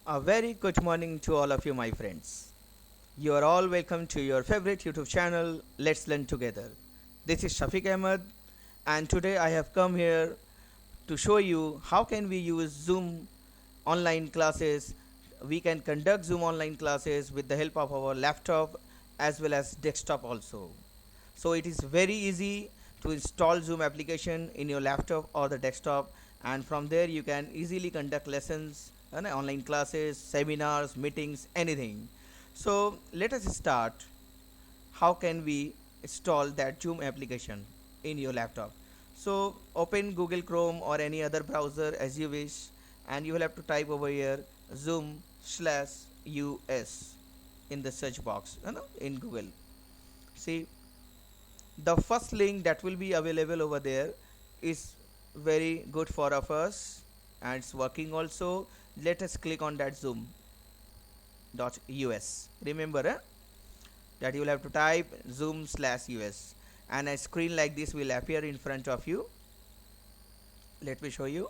A very good morning to all of you, my friends. You are all welcome to your favorite YouTube channel, Let's Learn Together. This is Shafiq Ahmed, and today I have come here to show you how can we use Zoom online classes. We can conduct Zoom online classes with the help of our laptop as well as desktop also. So it is very easy to install Zoom application in your laptop or the desktop, and from there you can easily conduct lessons and online classes, seminars, meetings, anything. So let us start. How can we install that Zoom application in your laptop? So open Google Chrome or any other browser as you wish, and you will have to type over here Zoom slash US in the search box, in Google. See, the first link that will be available over there is very good for of us, and it's working also. Let us click on that zoom.us. Remember that you will have to type zoom slash us, and a screen like this will appear in front of you. Let me show you.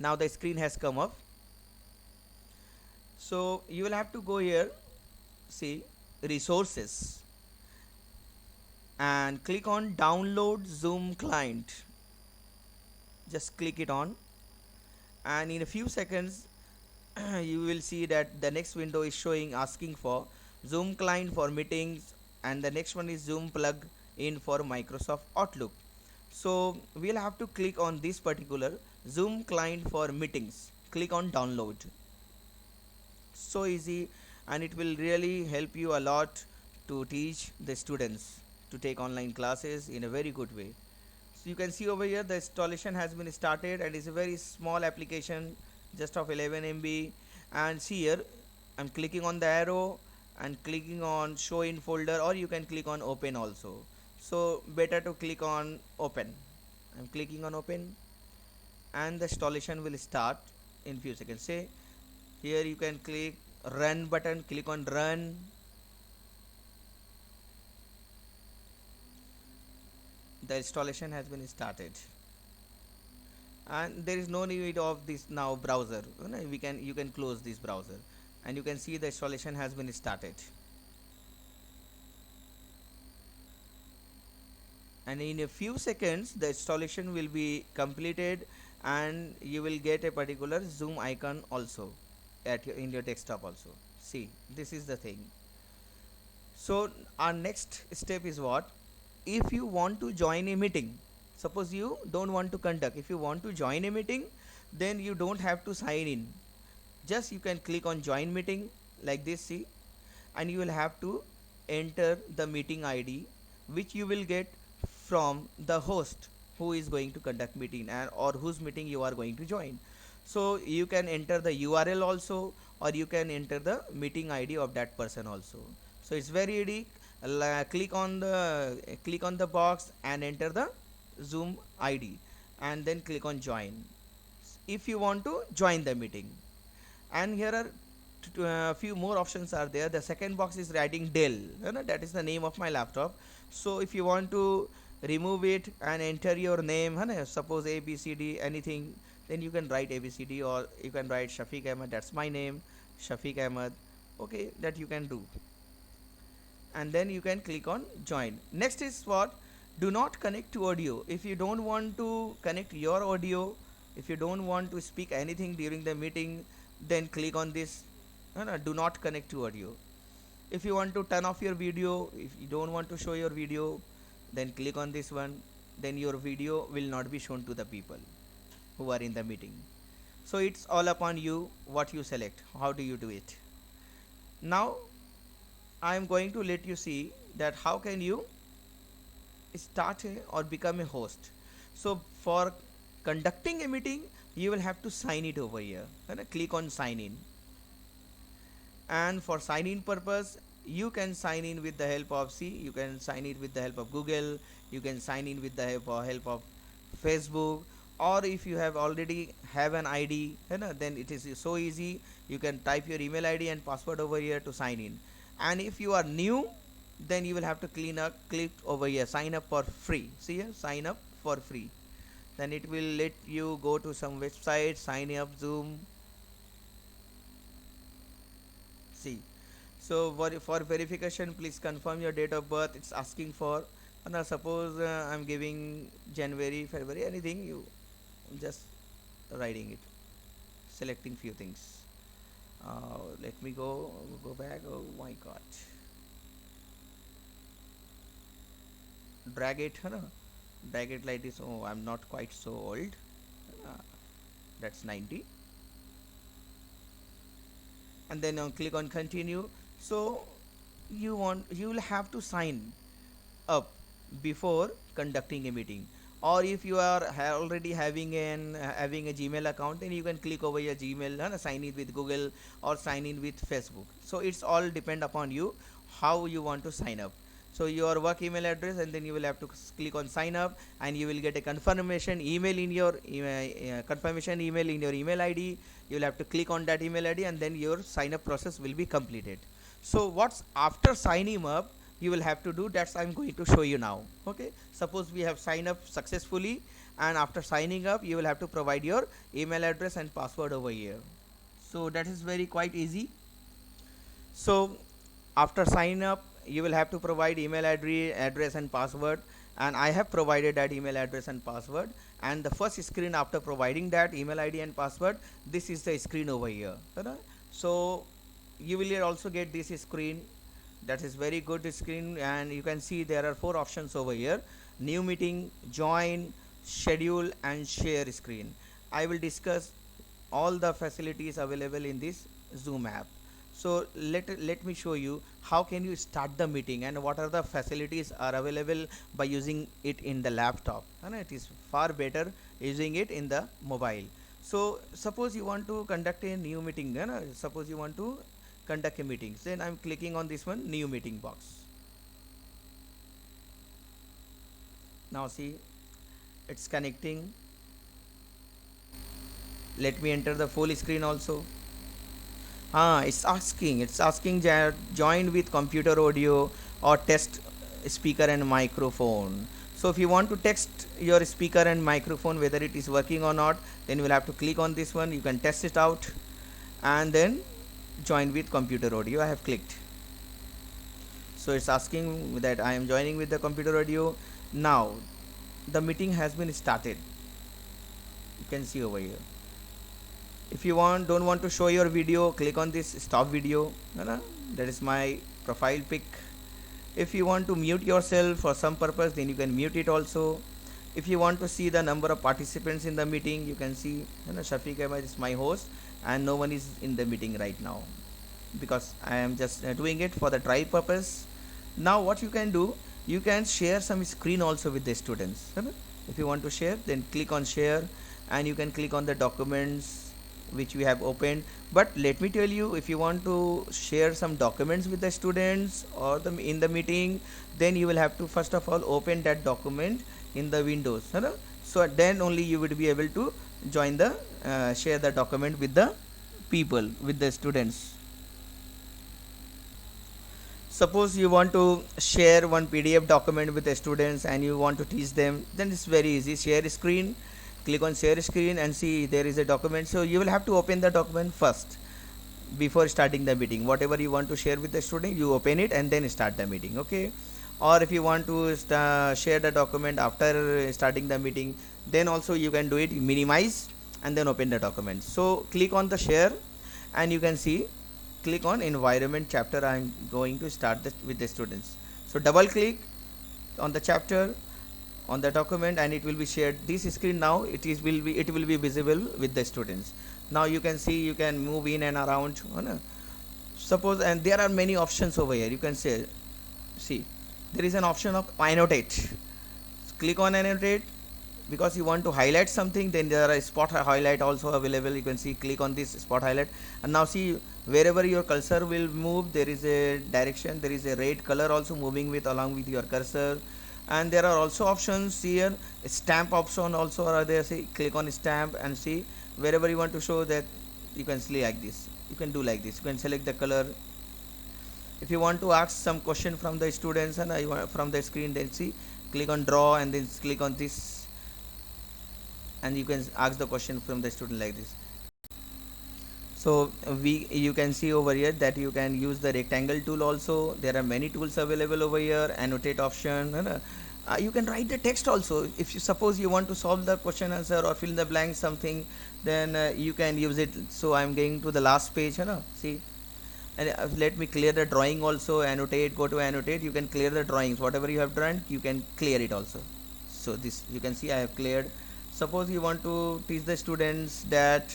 Now the screen has come up, so you will have to go here, see resources, and click on download Zoom client. Just click it on, and in a few seconds you will see that the next window is showing, asking for Zoom client for meetings, and the next one is Zoom plug in for Microsoft Outlook. So we'll have to click on this particular Zoom client for meetings. Click on download. So easy, and it will really help you a lot to teach the students to take online classes in a very good way. So you can see over here the installation has been started, and it's a very small application, just of 11 MB. And see here, I'm clicking on the arrow and clicking on show in folder, or you can click on open also. So better to click on open. I'm clicking on open, and the installation will start in few seconds. Say here you can click run button, click on run. The installation has been started, and there is no need of this now browser. You can close this browser, and you can see the installation has been started, and in a few seconds the installation will be completed, and you will get a particular Zoom icon also in your desktop also. See, this is the thing. So our next step is what? If you want to join a meeting, suppose you don't want to conduct, if you want to join a meeting, then you don't have to sign in. Just you can click on join meeting like this, see, and you will have to enter the meeting ID which you will get from the host who is going to conduct meeting, and or whose meeting you are going to join. So you can enter the URL also, or you can enter the meeting ID of that person also. So it's very easy. Click on the box and enter the Zoom ID, and then click on join if you want to join the meeting. And here are few more options are there. The second box is writing Dell, that is the name of my laptop. So if you want to remove it and enter your name, suppose ABCD anything, then you can write ABCD, or you can write Shafiq Ahmed, that's my name, Shafiq Ahmed. Okay, that you can do, and then you can click on join. Next is what? Do not connect to audio. If you don't want to connect your audio, if you don't want to speak anything during the meeting, then click on this, do not connect to audio. If you want to turn off your video, if you don't want to show your video, then click on this one. Then your video will not be shown to the people who are in the meeting. So it's all upon you what you select, how do you do it. Now I am going to let you see that how can you start or become a host. So for conducting a meeting, you will have to sign it over here, and click on sign in. And for sign in purpose, you can sign in with the help of, see, you can sign in with the help of Google, you can sign in with the help of Facebook, or if you have already have an ID, then it is so easy. You can type your email ID and password over here to sign in. And if you are new, then you will have to click over here, sign up for free. See here, sign up for free. then it will let you go to some website, sign up Zoom. See, so for verification, please confirm your date of birth. It's asking for, now suppose I'm giving January, February, anything, you just writing it, selecting few things. Let me go back. Oh my god, drag it, है ना? Drag it like this. Oh, I'm not quite so old. uh, that's 90. And then click on continue. So you will have to sign up before conducting a meeting, or if you are already having a Gmail account, then you can click over your Gmail and sign in with Google or sign in with Facebook. So it's all depend upon you how you want to sign up. So your work email address, and then you will have to click on sign up, and you will get a confirmation email in your confirmation email in your email ID. You will have to click on that email ID, and then your sign up process will be completed. So what's after signing up you will have to do, that's I'm going to show you now. Okay, suppose we have signed up successfully, and after signing up you will have to provide your email address and password over here. So that is very quite easy. So after sign up you will have to provide email address and password, and I have provided that email address and password. And the first screen after providing that email ID and password, this is the screen over here. So you will also get this screen. That is very good screen, and you can see there are 4 options over here: new meeting, join, schedule, and share screen. I will discuss all the facilities available in this Zoom app. So let me show you how can you start the meeting and what are the facilities are available by using it in the laptop, and it is far better using it in the mobile. So suppose you want to conduct a new meeting, suppose you want to conduct a meeting, then I'm clicking on this one, new meeting box. Now see, it's connecting. Let me enter the full screen also. It's asking join with computer audio or test speaker and microphone. So if you want to test your speaker and microphone whether it is working or not, then you will have to click on this one. You can test it out, and then join with computer audio. I have clicked. So it's asking that I am joining with the computer audio. Now the meeting has been started. You can see over here. If you don't want to show your video, click on this stop video. That is my profile pic. If you want to mute yourself for some purpose, then you can mute it also. If you want to see the number of participants in the meeting, you can see Shafiq Ahmed is my host, and no one is in the meeting right now because I am just doing it for the trial purpose. Now what you can do, you can share some screen also with the students. If you want to share, then click on share, and you can click on the documents which we have opened. But let me tell you, if you want to share some documents with the students or in the meeting, then you will have to first of all open that document in the Windows. So then only you would be able to join the share the document with the people, with the students. Suppose you want to share one PDF document with the students and you want to teach them, then it's very easy. Share screen, click on share screen, and see there is a document. So you will have to open the document first before starting the meeting. Whatever you want to share with the student, you open it and then start the meeting. Okay, or if you want to share the document after starting the meeting, then also you can do it. Minimize and then open the document. So click on the share, and you can see, click on environment chapter. I am going to start with the students. So double click on the chapter, on the document, and it will be shared. This screen now it will be visible with the students. Now you can see, you can move in and around. Suppose, and there are many options over here. You can see there is an option of annotate. Click on annotate because you want to highlight something. Then there are a spot highlight also available. You can see, click on this spot highlight, and now see, wherever your cursor will move, there is a direction, there is a red color also moving with along with your cursor. And there are also options here. Stamp option also are there. See, click on stamp and see, wherever you want to show that, you can see like this. You can do like this. You can select the color. If you want to ask some question from the students and from the screen, then see, click on draw and then click on this and you can ask the question from the student like this. So you can see over here that you can use the rectangle tool also. There are many tools available over here. Annotate option, you can write the text also. If you suppose you want to solve the question answer or fill in the blank something, then you can use it. So I'm going to the last page, see, and let me clear the drawing also. Annotate, go to annotate, you can clear the drawings, whatever you have drawn you can clear it also. So this you can see I have cleared. Suppose you want to teach the students that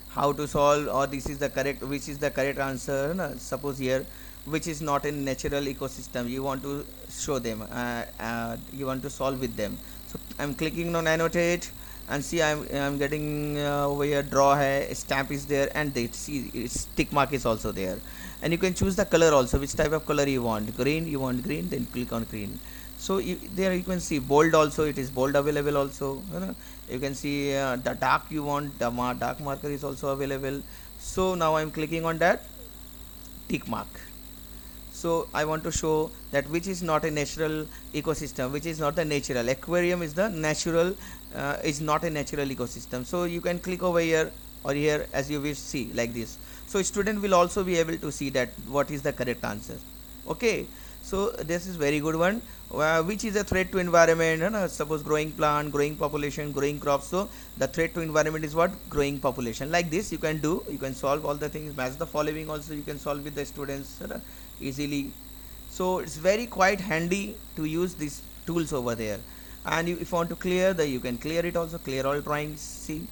how to solve, or this is the correct, which is the correct answer, suppose here, which is not in natural ecosystem, you want to show them, you want to solve with them. So I'm clicking on annotate, and see I'm getting over here draw hai, stamp is there, and they see its tick mark is also there. And you can choose the color also, which type of color you want. Green, you want green, then click on green. So there you can see bold also, it is bold available also, you can see the dark you want, the dark marker is also available. So now I'm clicking on that tick mark. So I want to show that which is not a natural ecosystem, which is not the natural. Aquarium is the natural, is not a natural ecosystem. So you can click over here or here as you wish, see like this. So student will also be able to see that what is the correct answer. Okay, so this is very good one. Which is a threat to environment, suppose growing plant, growing population, growing crops. So the threat to environment is what? Growing population. Like this you can do, you can solve all the things. Match the following also you can solve with the students easily. So it's very quite handy to use these tools over there. And if you want to clear the, you can clear it also, clear all drawings. See,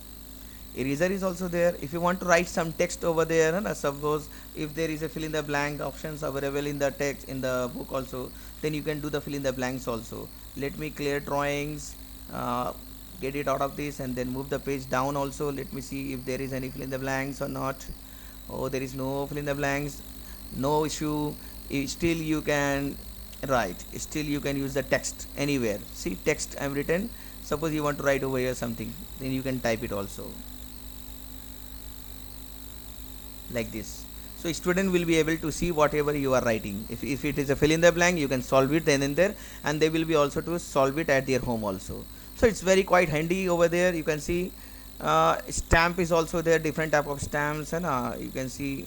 eraser is also there. If you want to write some text over there, suppose if there is a fill in the blank options available in the text in the book also, then you can do the fill in the blanks also. Let me clear drawings, get it out of this, and then move the page down also. Let me see if there is any fill in the blanks or not. Oh, there is no fill in the blanks, no issue. Still you can write, still you can use the text anywhere. See, text I'm written. Suppose you want to write over here something, then you can type it also like this. So student will be able to see whatever you are writing. If it is a fill in the blank, you can solve it then and there, and they will be also to solve it at their home also. So it's very quite handy over there. You can see stamp is also there, different type of stamps, and you can see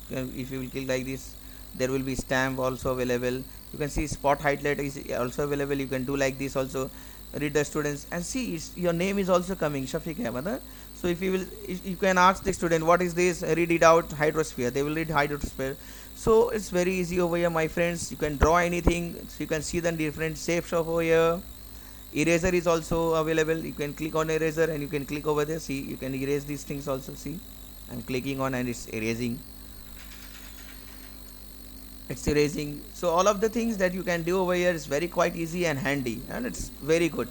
if you will click like this, there will be stamp also available. You can see spot highlight is also available. You can do like this also. Read the students and see your name is also coming, Shafiq Ahmed. So if you can ask the student what is this, read it out, hydrosphere, they will read hydrosphere. So it's very easy over here, my friends. You can draw anything, so you can see the different shapes of over here. Eraser is also available. You can click on eraser and you can click over there. See, you can erase these things also. See, I'm clicking on and it's erasing. It's erasing. So all of the things that you can do over here is very quite easy and handy, and it's very good.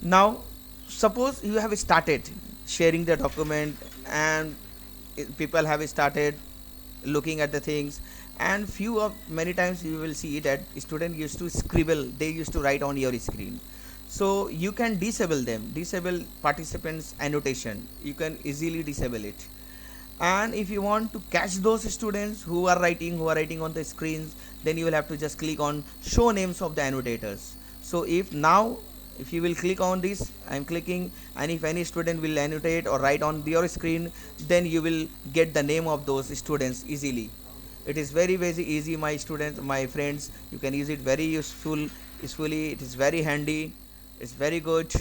Now suppose you have started sharing the document, and people have started looking at the things, and many times you will see that student used to scribble, they used to write on your screen. So you can disable them, disable participants annotation, you can easily disable it. And if you want to catch those students who are writing on the screens, then you will have to just click on show names of the annotators. So if you will click on this, I'm clicking, and if any student will annotate or write on your screen, then you will get the name of those students easily. It is very easy, my students, my friends. You can use it very usefully. It is very handy, it's very good.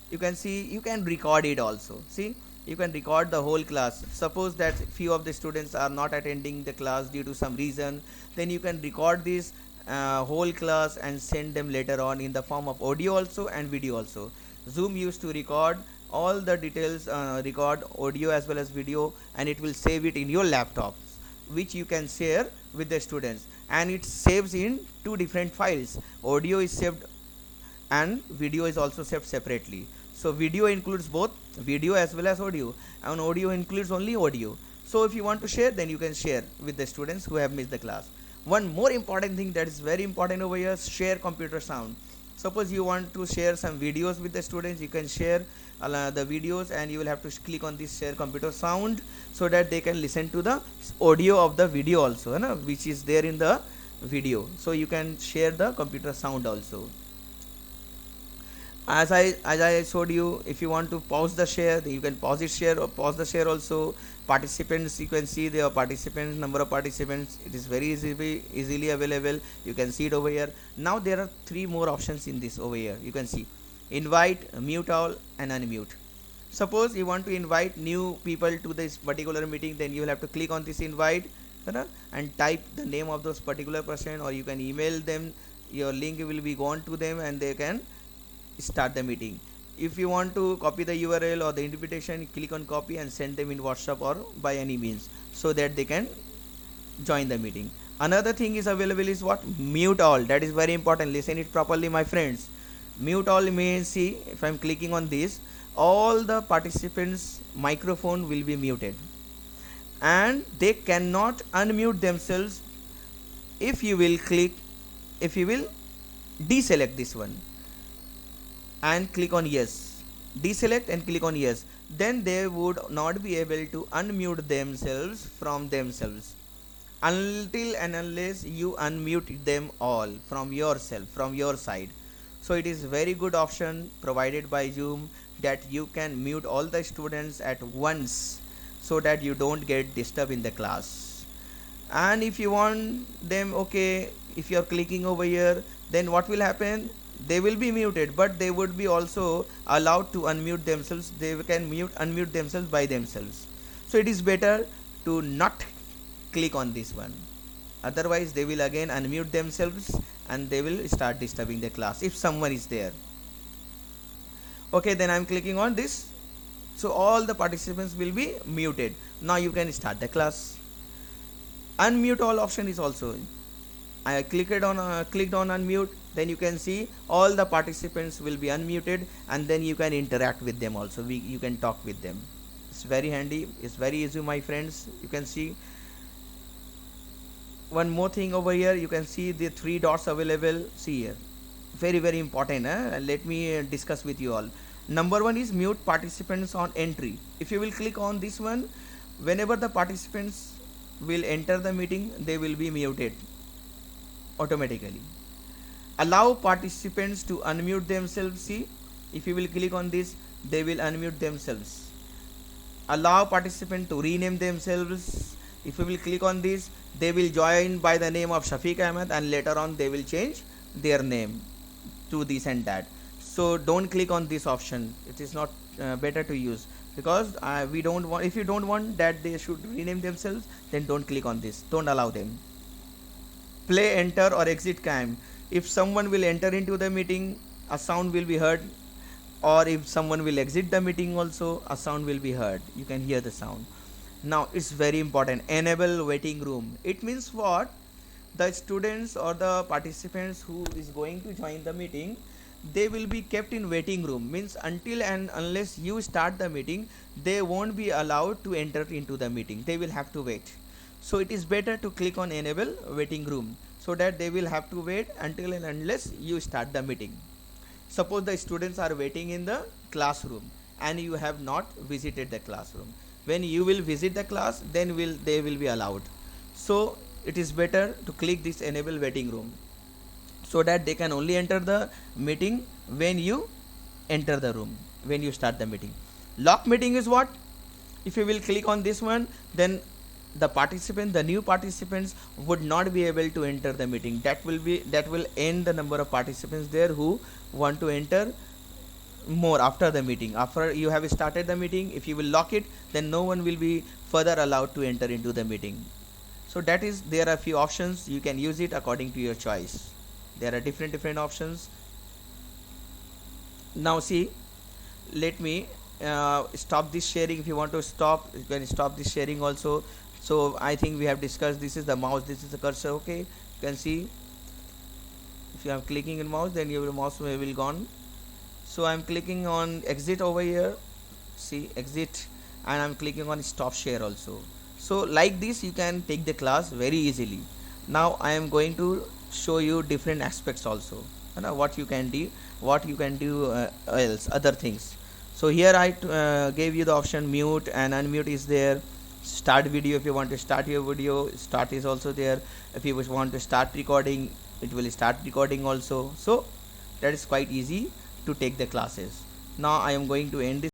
You can see, you can record it also. See, you can record the whole class. Suppose that few of the students are not attending the class due to some reason, then you can record this whole class and send them later on in the form of audio also and video also. Zoom used to record all the details, record audio as well as video, and it will save it in your laptop, which you can share with the students, and it saves in two different files. Audio is saved and video is also saved separately. So video includes both video as well as audio, and audio includes only audio. So if you want to share, then you can share with the students who have missed the class. One more important thing that is very important over here, share computer sound. Suppose you want to share some videos with the students, you can share the videos, and you will have to click on this share computer sound so that they can listen to the audio of the video also, which is there in the video. So you can share the computer sound also. As I showed you, if you want to pause the share, then you can pause it share or pause the share also. Participants, you can see the participants, number of participants, it is very easily available. You can see it over here. Now there are three more options in this over here. You can see invite, mute all, and unmute. Suppose you want to invite new people to this particular meeting, then you will have to click on this invite, and type the name of those particular person, or you can email them. Your link will be gone to them and they can start the meeting. If you want to copy the URL or the invitation, click on copy and send them in WhatsApp or by any means, so that they can join the meeting. Another thing is available is what? Mute all. That is very important. Listen it properly, my friends. Mute all means, see, if I'm clicking on this, all the participants microphone will be muted and they cannot unmute themselves. If you will deselect this one and click on yes, deselect and click on yes, then they would not be able to unmute themselves from themselves until and unless you unmute them all from yourself, from your side. So it is very good option provided by Zoom, that you can mute all the students at once, so that you don't get disturbed in the class. And if you want them, okay, if you are clicking over here, then what will happen? They will be muted, but they would be also allowed to unmute themselves. They can unmute themselves by themselves. So it is better to not click on this one, otherwise they will again unmute themselves and they will start disturbing the class if someone is there. Okay, then I'm clicking on this, so all the participants will be muted. Now you can start the class. Unmute all option is also, I clicked on unmute, then you can see all the participants will be unmuted, and then you can interact with them also. You can talk with them. It's very handy, it's very easy, my friends. You can see one more thing over here. You can see the three dots available. See here, very important. Let me discuss with you all. Number one is mute participants on entry. If you will click on this one, whenever the participants will enter the meeting, they will be muted automatically. Allow participants to unmute themselves. See, if you will click on this, they will unmute themselves. Allow participants to rename themselves. If you will click on this, they will join by the name of Shafiq Ahmed, and later on they will change their name to this and that. So don't click on this option. It is not better to use, because we don't want, if you don't want that they should rename themselves, then don't click on this. Don't allow them. Play, enter or exit cam. If someone will enter into the meeting, a sound will be heard, or if someone will exit the meeting also, a sound will be heard. You can hear the sound. Now it's very important. Enable waiting room. It means what? The students or the participants who is going to join the meeting, they will be kept in waiting room. Means until and unless you start the meeting, they won't be allowed to enter into the meeting. They will have to wait. So it is better to click on enable waiting room, so that they will have to wait until and unless you start the meeting. Suppose the students are waiting in the classroom and you have not visited the classroom. When you will visit the class, then they will be allowed. So it is better to click this enable waiting room, so that they can only enter the meeting when you enter the room, when you start the meeting. Lock meeting is what? If you will click on this one, then the new participants would not be able to enter the meeting. That will end the number of participants there who want to enter more after the meeting. After you have started the meeting, if you will lock it, then no one will be further allowed to enter into the meeting. So that is, there are few options. You can use it according to your choice. There are different options. Now see, let me stop this sharing. If you want to stop, you can stop this sharing also. So I think we have discussed, this is the mouse, this is the cursor. Okay, you can see, if you are clicking on mouse, then your mouse will gone. So I'm clicking on exit over here. See, exit, and I'm clicking on stop share also. So like this you can take the class very easily. Now I am going to show you different aspects also, what you can do, else, other things. So here I gave you the option mute and unmute is there. Start video, if you want to start your video, start is also there. If you want to start recording, it will start recording also. So that is quite easy to take the classes. Now I am going to end this.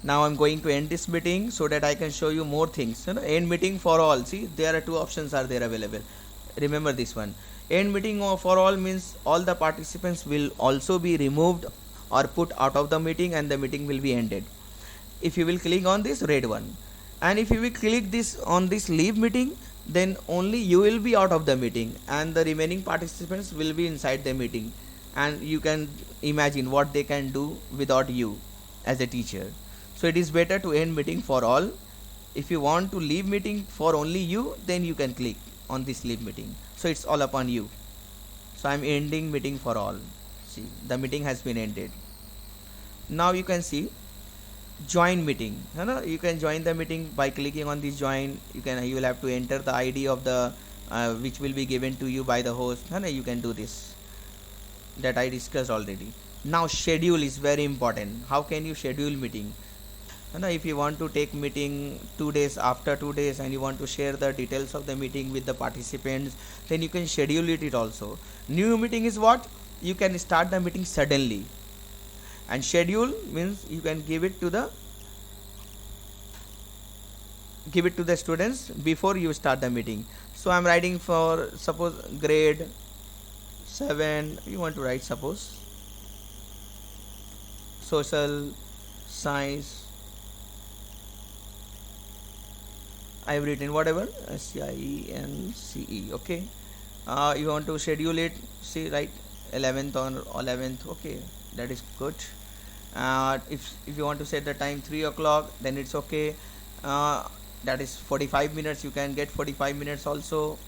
Now I'm going to end this meeting so that I can show you more things. You know, end meeting for all. See, there are two options are there available. Remember this one. End meeting for all means all the participants will also be removed or put out of the meeting, and the meeting will be ended. If you will click on this red one, and if you will click this on this leave meeting, then only you will be out of the meeting and the remaining participants will be inside the meeting, and you can imagine what they can do without you as a teacher. So it is better to end meeting for all. If you want to leave meeting for only you, then you can click on this leave meeting. So it's all upon you. So I'm ending meeting for all. See, the meeting has been ended. Now you can see join meeting. You can join the meeting by clicking on this join. You will have to enter the ID of the which will be given to you by the host. You can do this, that I discussed already. Now schedule is very important. How can you schedule meeting? If you want to take meeting 2 days after 2 days and you want to share the details of the meeting with the participants, then you can schedule it also. New meeting is what? You can start the meeting suddenly, and schedule means you can give it to the students before you start the meeting. So I'm writing for suppose grade 7, you want to write suppose social science. I have written whatever SCIENCE. Okay, you want to schedule it, see, right, 11th or 11th. Okay, that is good. If you want to set the time 3 o'clock, then it's okay. That is 45 minutes. You can get 45 minutes also,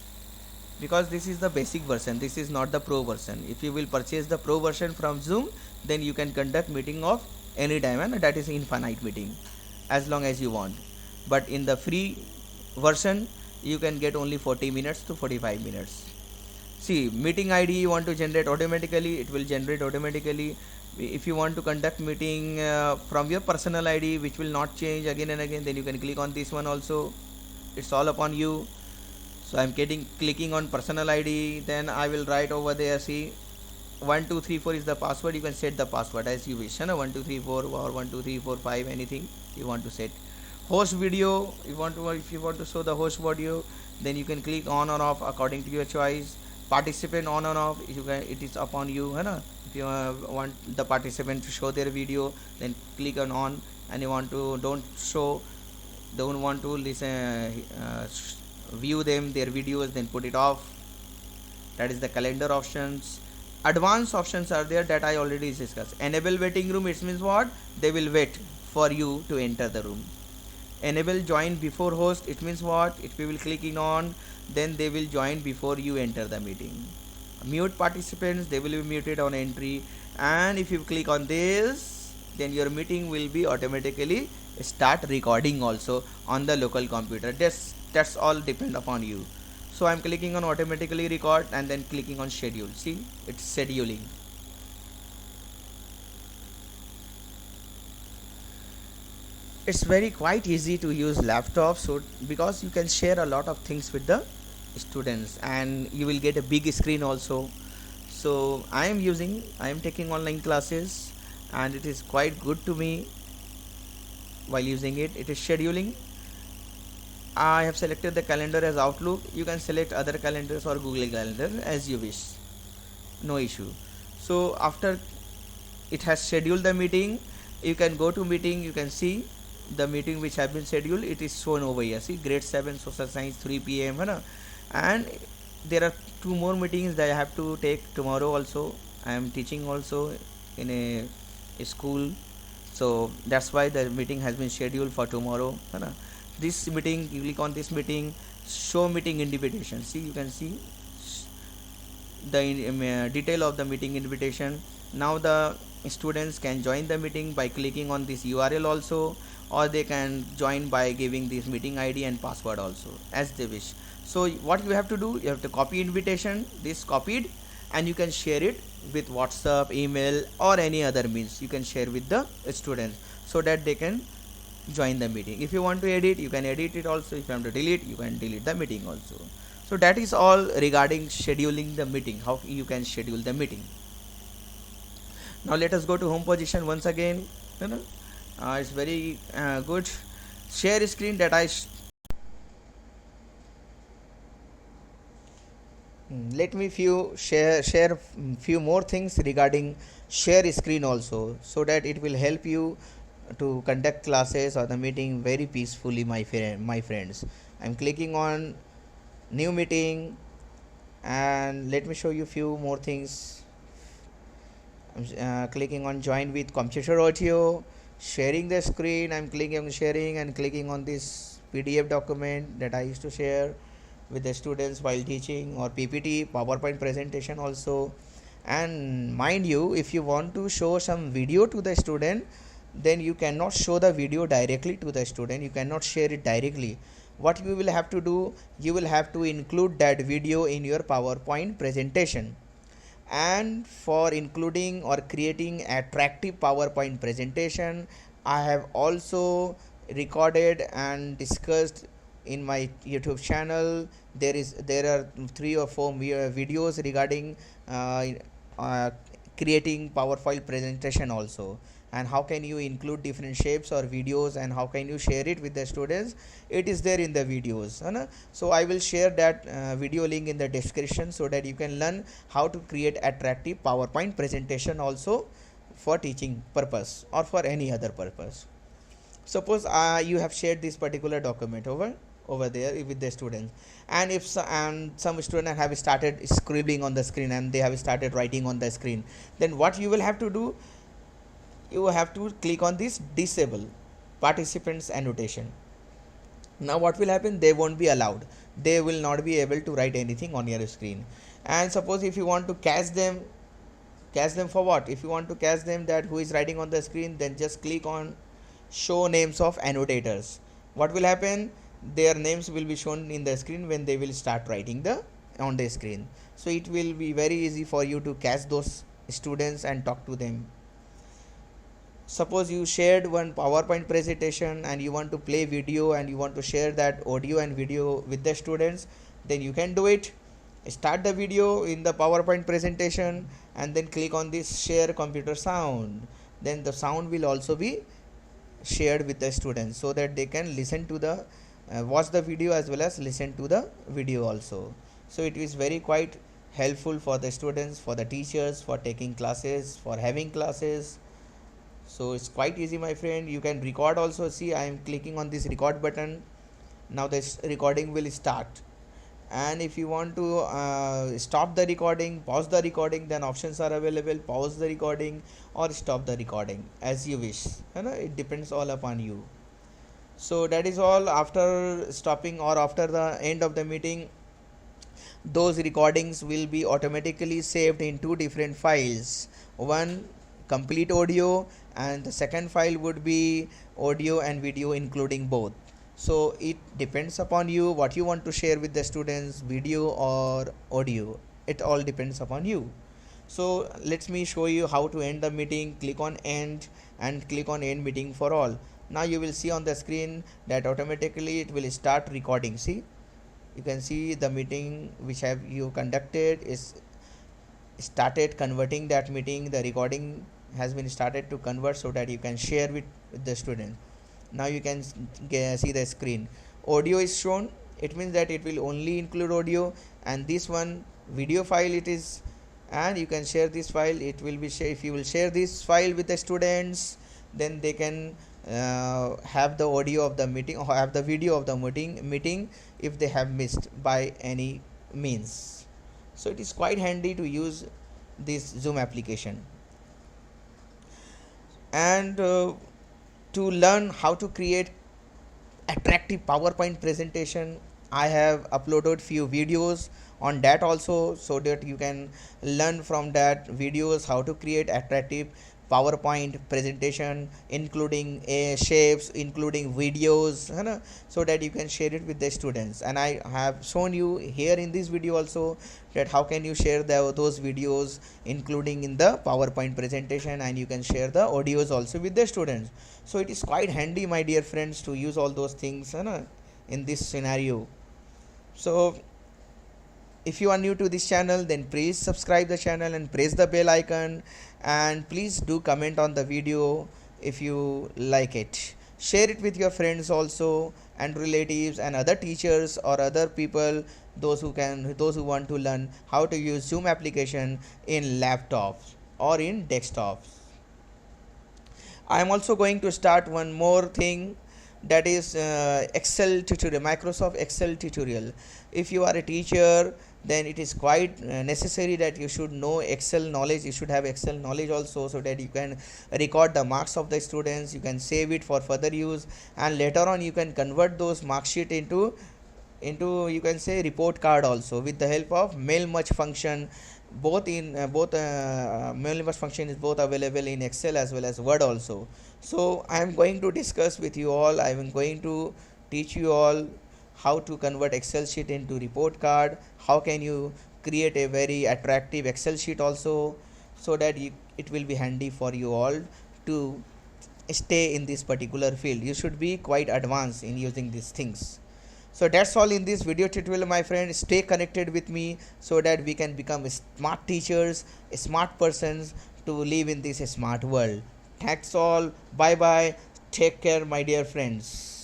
because this is the basic version, this is not the pro version. If you will purchase the pro version from Zoom, then you can conduct meeting of any time, and that is infinite meeting as long as you want. But in the free version, you can get only 40 minutes to 45 minutes. See, meeting ID you want to generate automatically, it will generate automatically. If you want to conduct meeting from your personal ID, which will not change again and again, then you can click on this one also. It's all upon you. So I'm clicking on personal ID, then I will write over there, see, 1234 is the password. You can set the password as you wish, 1234 or 12345, anything you want to set. Host video, if you want to show the host video, then you can click on or off according to your choice. Participant on or off, it is upon you. If you want the participant to show their video, then click on, and you want to don't want to listen, view their videos, then put it off. That is the calendar options. Advanced options are there that I already discussed. Enable waiting room, it means what? They will wait for you to enter the room. Enable join before host, it means what? If you will clicking on, then they will join before you enter the meeting. Mute participants, they will be muted on entry, and if you click on this, then your meeting will be automatically start recording also on the local computer. That's all depend upon you. So I'm clicking on automatically record and then clicking on schedule. See, it's scheduling. It's very quite easy to use laptop, so because you can share a lot of things with the students, and you will get a big screen also. So I am taking online classes, and it is quite good to me while using it. It is scheduling. I have selected the calendar as Outlook. You can select other calendars or Google Calendar as you wish, no issue. So after it has scheduled the meeting, you can go to meeting. You can see the meeting which have been scheduled. It is shown over here. See, grade 7 social science 3 p.m. And there are 2 more meetings that I have to take tomorrow also. I am teaching also in a school, so that's why the meeting has been scheduled for tomorrow. This meeting, you click on this meeting, show meeting invitation. See, you can see the detail of the meeting invitation. Now the students can join the meeting by clicking on this URL also, or they can join by giving this meeting ID and password also, as they wish. So what you have to do, you have to copy invitation, this copied, and you can share it with WhatsApp, email, or any other means. You can share with the students so that they can join the meeting. If you want to edit, you can edit it also. If you want to delete, you can delete the meeting also. So that is all regarding scheduling the meeting, how you can schedule the meeting. Now let us go to home position once again. You know, it's very good. Share screen that let me share few more things regarding share screen also, so that it will help you to conduct classes or the meeting very peacefully, my friends. I'm clicking on new meeting, and let me show you few more things. I'm clicking on join with computer audio, sharing the screen. I'm clicking on sharing and clicking on this PDF document that I used to share with the students while teaching, or PPT, PowerPoint presentation also. And mind you, if you want to show some video to the student, then you cannot show the video directly to the student, you cannot share it directly. What you will have to do, you will have to include that video in your PowerPoint presentation. And for including or creating attractive PowerPoint presentation, I have also recorded and discussed in my YouTube channel. There are 3 or 4 videos regarding uh, creating PowerPoint presentation also, and how can you include different shapes or videos, and how can you share it with the students. It is there in the videos, so I will share that video link in the description, so that you can learn how to create attractive PowerPoint presentation also, for teaching purpose or for any other purpose. Suppose you have shared this particular document over there with the students, and if some student have started scribbling on the screen, and they have started writing on the screen, then what you will have to do, you have to click on this disable participants annotation. Now what will happen, they won't be allowed, they will not be able to write anything on your screen. And suppose if you want to catch them for what, if you want to catch them that who is writing on the screen, then just click on show names of annotators. What will happen, their names will be shown in the screen when they will start writing the on the screen. So it will be very easy for you to catch those students and talk to them. Suppose you shared one PowerPoint presentation and you want to play video, and you want to share that audio and video with the students, then you can do it. Start the video in the PowerPoint presentation, and then click on this share computer sound. Then the sound will also be shared with the students, so that they can listen to the watch the video as well as listen to the video also. So it is very quite helpful for the students, for the teachers, for taking classes, for having classes. So it's quite easy, my friend. You can record also. See, I am clicking on this record button. Now this recording will start, and if you want to stop the recording, pause the recording, then options are available: pause the recording or stop the recording, as you wish. It depends all upon you. So that is all. After stopping or after the end of the meeting, those recordings will be automatically saved in 2 different files. One, complete audio, and the second file would be audio and video including both. So it depends upon you what you want to share with the students, video or audio. It all depends upon you. So let me show you how to end the meeting. Click on end and click on end meeting for all. Now you will see on the screen that automatically it will start recording. See, you can see the meeting which have you conducted is started converting that meeting. The recording has been started to convert, so that you can share with the student. Now you can see the screen. Audio is shown, it means that it will only include audio, and this one video file it is, and you can share this file. It will be if you will share this file with the students, then they can have the audio of the meeting or have the video of the meeting if they have missed by any means. So it is quite handy to use this Zoom application. And to learn how to create attractive PowerPoint presentation, I have uploaded few videos on that also, so that you can learn from that videos how to create attractive PowerPoint presentation, including shapes, including videos, so that you can share it with the students. And I have shown you here in this video also that how can you share those videos including in the PowerPoint presentation, and you can share the audios also with the students. So it is quite handy, my dear friends, to use all those things in this scenario. So If you are new to this channel, then please subscribe the channel and press the bell icon, and please do comment on the video if you like it. Share it with your friends also, and relatives and other teachers or other people, those who want to learn how to use Zoom application in laptops or in desktops. I am also going to start one more thing, that is Excel tutorial, Microsoft Excel tutorial. If you are a teacher, then it is quite necessary that you should know Excel knowledge. You should have Excel knowledge also, so that you can record the marks of the students, you can save it for further use, and later on you can convert those mark sheet into you can say report card also, with the help of mail merge function. Both mail merge function is both available in Excel as well as Word also. So I am going to discuss with you all, I am going to teach you all how to convert Excel sheet into report card, how can you create a very attractive Excel sheet also, so that it will be handy for you all to stay in this particular field. You should be quite advanced in using these things. So that's all in this video tutorial, my friend. Stay connected with me so that we can become smart teachers, smart persons, to live in this smart world. That's all. Bye bye. Take care, my dear friends.